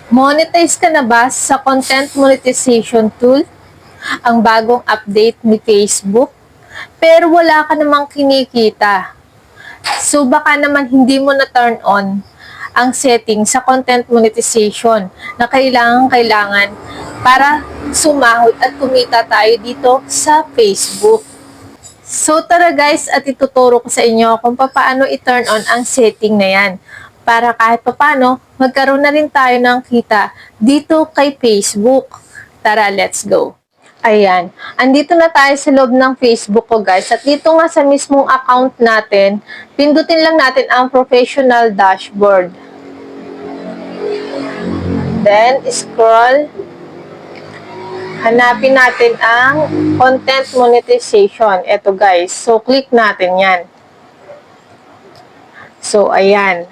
Monetize ka na ba sa content monetization tool? Ang bagong update ni Facebook? Pero wala ka namang kinikita. So baka naman hindi mo na turn on ang setting sa content monetization na kailangan para sumahod at kumita tayo dito sa Facebook. So tara guys, at ituturo ko sa inyo kung paano i-turn on ang setting na yan para kahit paano magkaroon na rin tayo ng kita dito kay Facebook. Tara, let's go! Ayan, andito na tayo sa loob ng Facebook ko guys, at dito nga sa mismong account natin, pindutin lang natin ang professional dashboard. Then, scroll. Hanapin natin ang content monetization. Ito guys. So, click natin yan. So, ayan.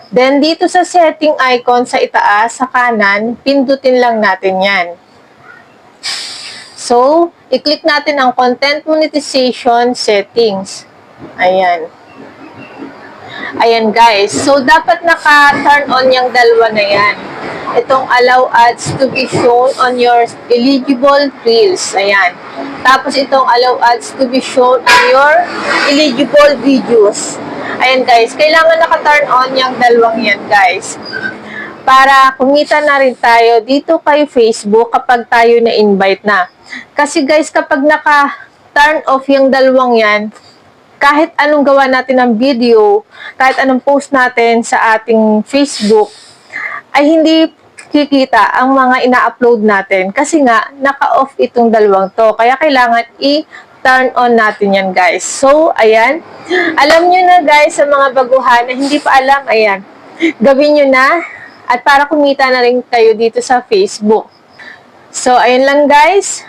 Then, dito sa setting icon sa itaas, sa kanan, pindutin lang natin yan. So, i-click natin ang content monetization settings. Ayan. Ayan guys. So, dapat naka-turn on yung dalawa na yan. Itong allow ads to be shown on your eligible reels. Ayan. Tapos itong allow ads to be shown on your eligible videos. Ayan guys. Kailangan naka-turn on yung dalawang yan guys. Para kumita na rin tayo dito kay Facebook kapag tayo na-invite na. Kasi guys, kapag naka-turn off yung dalawang yan, kahit anong gawa natin ng video, kahit anong post natin sa ating Facebook, ay hindi kikita ang mga ina-upload natin kasi nga naka-off itong dalawang to. Kaya kailangan i-turn on natin yan guys. So, ayan. Alam nyo na guys sa mga baguhan na hindi pa alam, ayan. Gawin nyo na at para kumita na rin kayo dito sa Facebook. So, ayun lang guys.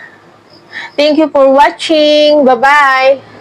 Thank you for watching. Bye-bye.